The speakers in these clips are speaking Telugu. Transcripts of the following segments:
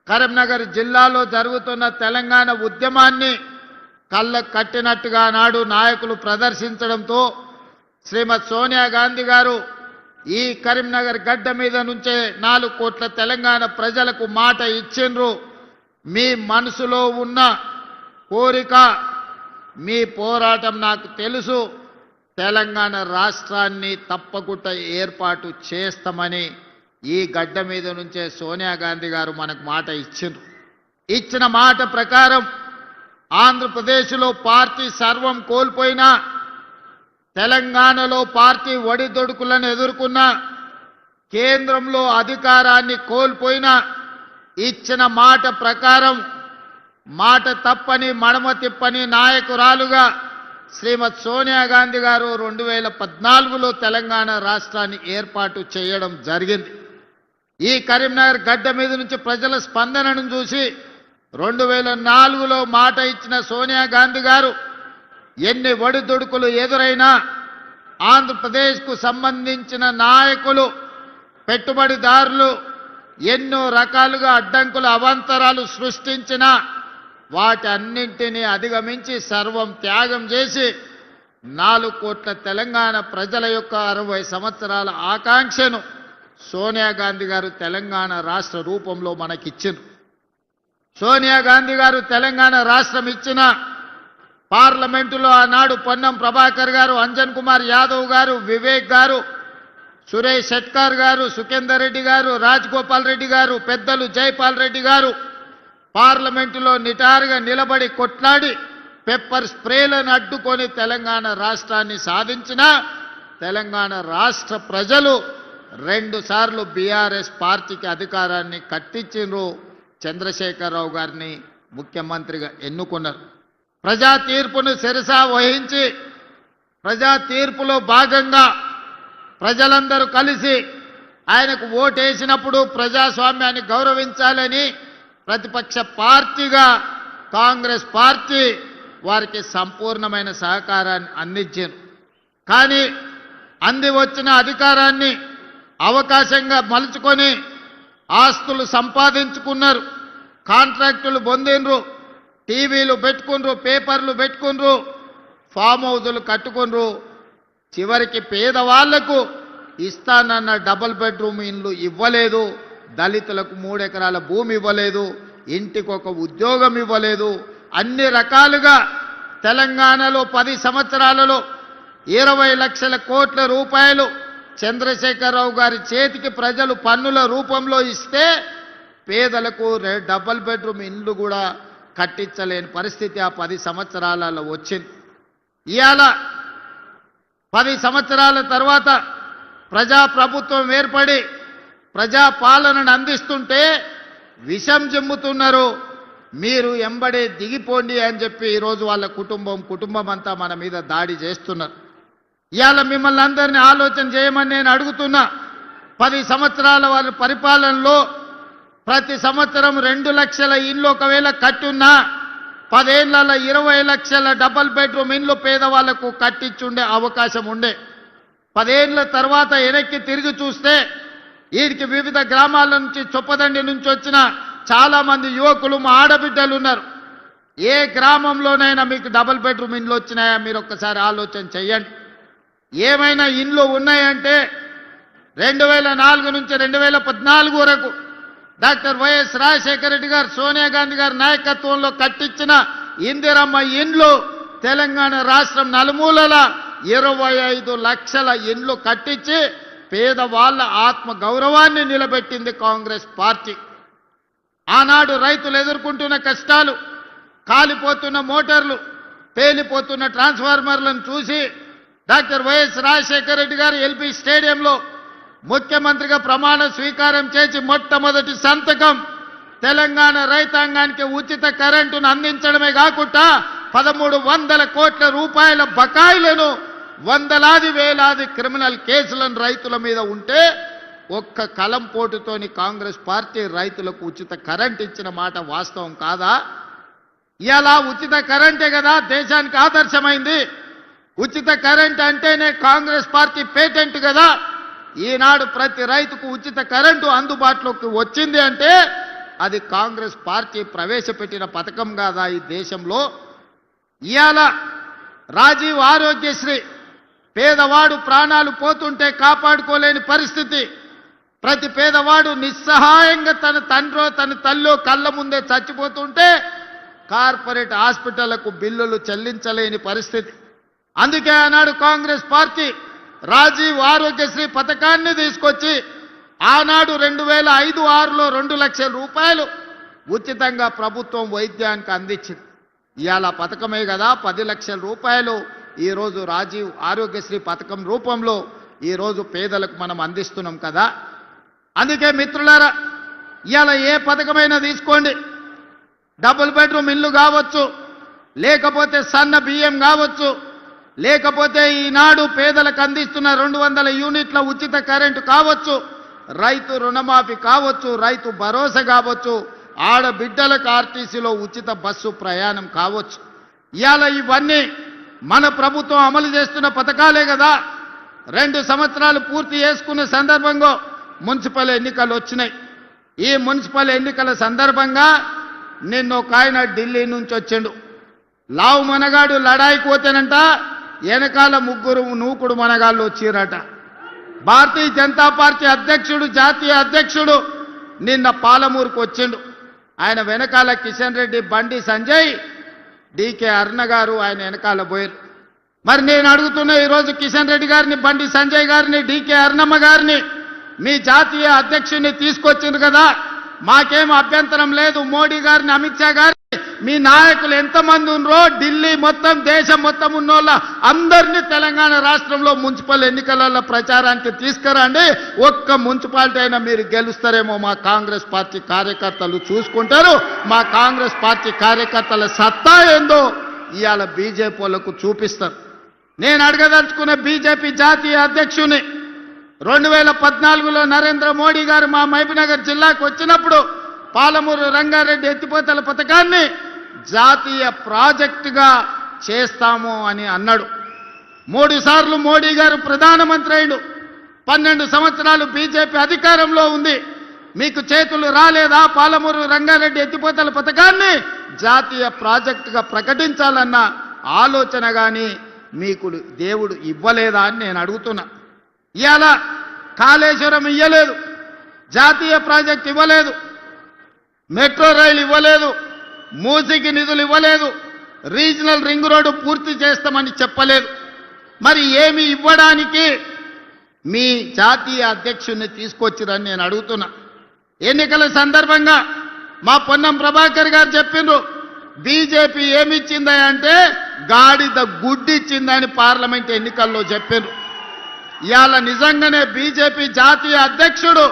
కరీంనగర్ జిల్లాలో జరుగుతున్న తెలంగాణ ఉద్యమాన్ని కళ్ళ కట్టినట్టుగా నాడు నాయకులు ప్రదర్శించడంతో శ్రీమతి సోనియా గాంధీ గారు ఈ కరీంనగర్ గడ్డ మీద నుంచే 4 కోట్ల తెలంగాణ ప్రజలకు మాట ఇచ్చిండ్రు. మీ మనసులో ఉన్న కోరిక, మీ పోరాటం నాకు తెలుసు, తెలంగాణ రాష్ట్రాన్ని తప్పకుండా ఏర్పాటు చేస్తామని ఈ గడ్డ మీద నుంచే సోనియా గాంధీ గారు మనకు మాట ఇచ్చిండ్రు. ఇచ్చిన మాట ప్రకారం ఆంధ్రప్రదేశ్లో పార్టీ సర్వం కోల్పోయినా, తెలంగాణలో పార్టీ ఒడిదొడుకులను ఎదుర్కొన్న, కేంద్రంలో అధికారాన్ని కోల్పోయినా ఇచ్చిన మాట ప్రకారం మాట తప్పని మడమ తిప్పని నాయకురాలుగా శ్రీమతి సోనియా గాంధీ గారు 2014లో తెలంగాణ రాష్ట్రాన్ని ఏర్పాటు చేయడం జరిగింది. ఈ కరీంనగర్ గడ్డ మీద నుంచి ప్రజల స్పందనను చూసి 2004లో మాట ఇచ్చిన సోనియా గాంధీ గారు ఎన్ని ఒడిదుడుకులు ఎదురైనా ఆంధ్రప్రదేశ్కు సంబంధించిన నాయకులు, పెట్టుబడిదారులు ఎన్నో రకాలుగా అడ్డంకులు, అవాంతరాలు సృష్టించినా వాటన్నింటినీ అధిగమించి సర్వం త్యాగం చేసి 4 కోట్ల తెలంగాణ ప్రజల యొక్క 60 సంవత్సరాల ఆకాంక్షను సోనియా గాంధీ గారు తెలంగాణ రాష్ట్ర రూపంలో మనకిచ్చింది. సోనియా గాంధీ గారు తెలంగాణ రాష్ట్రం ఇచ్చిన పార్లమెంటులో ఆనాడు పొన్నం ప్రభాకర్ గారు, అంజన్ కుమార్ యాదవ్ గారు, వివేక్ గారు, సురేష్ షెట్కర్ గారు, సుఖేందర్ రెడ్డి గారు, రాజగోపాల్ రెడ్డి గారు, పెద్దలు జైపాల్ రెడ్డి గారు పార్లమెంటులో నిటారుగా నిలబడి కొట్లాడి పెప్పర్ స్ప్రేలను అడ్డుకొని తెలంగాణ రాష్ట్రాన్ని సాధించిన తెలంగాణ రాష్ట్ర ప్రజలు 2 సార్లు బీఆర్ఎస్ పార్టీకి అధికారాన్ని కట్టించిండ్రు. చంద్రశేఖరరావు గారిని ముఖ్యమంత్రిగా ఎన్నుకున్నారు. ప్రజా తీర్పును శిరసా వహించి ప్రజా తీర్పులో భాగంగా ప్రజలందరూ కలిసి ఆయనకు ఓటేసినప్పుడు ప్రజాస్వామ్యాన్ని గౌరవించాలని ప్రతిపక్ష పార్టీగా కాంగ్రెస్ పార్టీ వారికి సంపూర్ణమైన సహకారాన్ని అందించారు. కానీ అంది వచ్చిన అధికారాన్ని అవకాశంగా మలుచుకొని ఆస్తులు సంపాదించుకున్నారు, కాంట్రాక్టులు పొందిండ్రు, టీవీలు పెట్టుకుండ్రు, పేపర్లు పెట్టుకుండ్రు, ఫామ్ హౌజులు కట్టుకుండ్రు. చివరికి పేదవాళ్లకు ఇస్తానన్న డబుల్ బెడ్రూమ్ ఇండ్లు ఇవ్వలేదు, దళితులకు 3 ఎకరాల భూమి ఇవ్వలేదు, ఇంటికి ఒక ఉద్యోగం ఇవ్వలేదు. అన్ని రకాలుగా తెలంగాణలో 10 సంవత్సరాలలో 20 లక్షల కోట్ల రూపాయలు చంద్రశేఖరరావు గారి చేతికి ప్రజలు పన్నుల రూపంలో ఇస్తే పేదలకు డబుల్ బెడ్రూమ్ ఇండ్లు కూడా కట్టించలేని పరిస్థితి ఆ 10 సంవత్సరాలలో వచ్చింది. ఇవాళ 10 సంవత్సరాల తర్వాత ప్రజాప్రభుత్వం ఏర్పడి ప్రజా పాలనను అందిస్తుంటే విషం జిమ్ముతున్నారు. మీరు ఎంబడే దిగిపోండి అని చెప్పి ఈరోజు వాళ్ళ కుటుంబం అంతా మన మీద దాడి చేస్తున్నారు. ఇవాళ మిమ్మల్ని అందరినీ ఆలోచన చేయమని నేను అడుగుతున్నా. 10 సంవత్సరాల వారి పరిపాలనలో ప్రతి సంవత్సరం 2 లక్షల ఇండ్లు ఒకవేళ కట్టున్నా 10 ఏళ్లలో 20 లక్షల డబుల్ బెడ్రూమ్ ఇండ్లు పేదవాళ్లకు కట్టించుండే అవకాశం ఉండే. 10 ఏళ్ల తర్వాత వెనక్కి తిరిగి చూస్తే వీరికి వివిధ గ్రామాల నుంచి, చొప్పదండి నుంచి వచ్చిన చాలా మంది యువకులు, మా ఆడబిడ్డలు ఉన్నారు. ఏ గ్రామంలోనైనా మీకు డబుల్ బెడ్రూమ్ ఇండ్లు వచ్చినాయా? మీరు ఒక్కసారి ఆలోచన చెయ్యండి. ఏమైనా ఇండ్లు ఉన్నాయంటే 2004 నుంచి 2014 వరకు డాక్టర్ వైఎస్ రాజశేఖర రెడ్డి గారు, సోనియా గాంధీ గారి నాయకత్వంలో కట్టించిన ఇందిరమ్మ ఇండ్లు తెలంగాణ రాష్ట్రం నలుమూలల 25 లక్షల ఇండ్లు కట్టించి పేదవాళ్ల ఆత్మ గౌరవాన్ని నిలబెట్టింది కాంగ్రెస్ పార్టీ. ఆనాడు రైతులు ఎదుర్కొంటున్న కష్టాలు, కాలిపోతున్న మోటార్లు, పేలిపోతున్న ట్రాన్స్ఫార్మర్లను చూసి డాక్టర్ వైఎస్ రాజశేఖర రెడ్డి గారు ఎల్పీ స్టేడియంలో ముఖ్యమంత్రిగా ప్రమాణ స్వీకారం చేసి మొట్టమొదటి సంతకం తెలంగాణ రైతాంగానికి ఉచిత కరెంటును అందించడమే కాకుండా 1300 కోట్ల రూపాయల బకాయిలను, వందలాది వేలాది క్రిమినల్ కేసులను రైతుల మీద ఉంటే ఒక్క కలం పోటుతోని కాంగ్రెస్ పార్టీ రైతులకు ఉచిత కరెంట్ ఇచ్చిన మాట వాస్తవం కాదా? ఇలా ఉచిత కరెంటే కదా దేశానికి ఆదర్శమైంది. ఉచిత కరెంట్ అంటేనే కాంగ్రెస్ పార్టీ పేటెంట్ కదా. ఈనాడు ప్రతి రైతుకు ఉచిత కరెంటు అందుబాటులోకి వచ్చింది అంటే అది కాంగ్రెస్ పార్టీ ప్రవేశపెట్టిన పథకం కాదా ఈ దేశంలో? ఇవాళ రాజీవ్ ఆరోగ్యశ్రీ పేదవాడు ప్రాణాలు పోతుంటే కాపాడుకోలేని పరిస్థితి. ప్రతి పేదవాడు నిస్సహాయంగా తన తండ్రో తన తల్లో కళ్ళ ముందే చచ్చిపోతుంటే కార్పొరేట్ హాస్పిటళ్లకు బిల్లులు చెల్లించలేని పరిస్థితి. అందుకే ఆనాడు కాంగ్రెస్ పార్టీ రాజీవ్ ఆరోగ్యశ్రీ పథకాన్ని తీసుకొచ్చి ఆనాడు 2005-06లో 2 లక్షల రూపాయలు ఉచితంగా ప్రభుత్వం వైద్యానికి అందించింది. ఇవాళ పథకమే కదా 10 లక్షల రూపాయలు ఈరోజు రాజీవ్ ఆరోగ్యశ్రీ పథకం రూపంలో ఈరోజు పేదలకు మనం అందిస్తున్నాం కదా. అందుకే మిత్రులారా, ఇవాళ ఏ పథకమైనా తీసుకోండి, డబుల్ బెడ్రూమ్ ఇల్లు కావచ్చు, లేకపోతే సన్న బియ్యం కావచ్చు, లేకపోతే ఈనాడు పేదలకు అందిస్తున్న 200 యూనిట్ల ఉచిత కరెంటు కావచ్చు, రైతు రుణమాఫీ కావచ్చు, రైతు భరోసా కావచ్చు, ఆడబిడ్డలకు ఆర్టీసీలో ఉచిత బస్సు ప్రయాణం కావచ్చు. ఇవాళ ఇవన్నీ మన ప్రభుత్వం అమలు చేస్తున్న పథకాలే కదా. 2 సంవత్సరాలు పూర్తి చేసుకున్న సందర్భంగా మున్సిపల్ ఎన్నికలు వచ్చినాయి. ఈ మున్సిపల్ ఎన్నికల సందర్భంగా నిన్న ఒక ఆయన ఢిల్లీ నుంచి వచ్చిండు. లావు మనగాడు లడాయికి పోతేనంట వెనకాల 3 నూకుడు మనగాళ్ళు వచ్చిరట. భారతీయ జనతా పార్టీ అధ్యక్షుడు, జాతీయ అధ్యక్షుడు నిన్న పాలమూరుకు వచ్చిండు. ఆయన వెనకాల కిషన్ రెడ్డి, బండి సంజయ్, డీకే అరుణ గారు ఆయన వెనకాల పోయారు. మరి నేను అడుగుతున్నా, ఈరోజు కిషన్ రెడ్డి గారిని, బండి సంజయ్ గారిని, డీకే అరుణమ్మ గారిని మీ జాతీయ అధ్యక్షుడిని తీసుకొచ్చింది కదా, మాకేం అభ్యంతరం లేదు. మోడీ గారిని, అమిత్ షా గారిని, మీ నాయకులు ఎంతమంది ఉన్నారో ఢిల్లీ మొత్తం, దేశం మొత్తం ఉన్నోళ్ళ అందరినీ తెలంగాణ రాష్ట్రంలో మున్సిపల్ ఎన్నికలలో ప్రచారానికి తీసుకురండి. ఒక్క మున్సిపాలిటీ అయినా మీరు గెలుస్తారేమో మా కాంగ్రెస్ పార్టీ కార్యకర్తలు చూసుకుంటారు. మా కాంగ్రెస్ పార్టీ కార్యకర్తల సత్తా ఏందో ఇవాళ బీజేపీ వాళ్ళకు చూపిస్తారు. నేను అడగదలుచుకున్న బీజేపీ జాతీయ అధ్యక్షుని 2014లో నరేంద్ర మోడీ గారు మా మహబూబ్నగర్ జిల్లాకు వచ్చినప్పుడు పాలమూరు రంగారెడ్డి ఎత్తిపోతల పథకాన్ని జాతీయ ప్రాజెక్టుగా చేస్తాము అని అన్నాడు. 3 సార్లు మోడీ గారు ప్రధానమంత్రి అయ్యాడు. 12 సంవత్సరాలు బీజేపీ అధికారంలో ఉంది. మీకు చేతులు రాలేదా? పాలమూరు రంగారెడ్డి ఎత్తిపోతల పథకాన్ని జాతీయ ప్రాజెక్టుగా ప్రకటించాలన్న ఆలోచన కానీ మీకు దేవుడు ఇవ్వలేదా అని నేను అడుగుతున్నా. ఇవాళ కాళేశ్వరం ఇవ్వలేదు, జాతీయ ప్రాజెక్ట్ ఇవ్వలేదు, మెట్రో రైలు ఇవ్వలేదు, మూసీకి నిధులు ఇవ్వలేదు, రీజనల్ రింగ్ రోడ్డు పూర్తి చేస్తామని చెప్పలేదు. మరి ఏమి ఇవ్వడానికి మీ జాతీయ అధ్యక్షుడిని తీసుకొచ్చిరని నేను అడుగుతున్నా. ఎన్నికల సందర్భంగా మా పొన్నం ప్రభాకర్ గారు చెప్పిండ్రు, బీజేపీ ఏమిచ్చిందా అంటే గాడిద గుడ్డిచ్చిందని పార్లమెంట్ ఎన్నికల్లో చెప్పిండ్రు. ఇవాళ నిజంగానే బీజేపీ జాతీయ అధ్యక్షుడు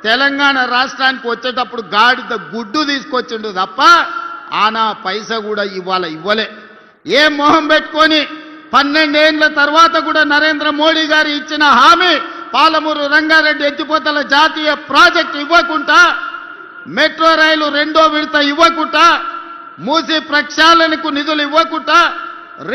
తెలంగాణ రాష్ట్రానికి వచ్చేటప్పుడు గాడిద గుడ్డు తీసుకొచ్చిండు తప్ప ఆనా పైసా కూడా ఇవాళ ఇవ్వలే. ఏ మొహం పెట్టుకొని 12 ఏళ్ల తర్వాత కూడా నరేంద్ర మోడీ గారు ఇచ్చిన హామీ పాలమూరు రంగారెడ్డి ఎత్తిపోతల జాతీయ ప్రాజెక్టు ఇవ్వకుండా, మెట్రో రైలు 2వ విడత ఇవ్వకుండా, మూసీ ప్రక్షాళనకు నిధులు ఇవ్వకుండా,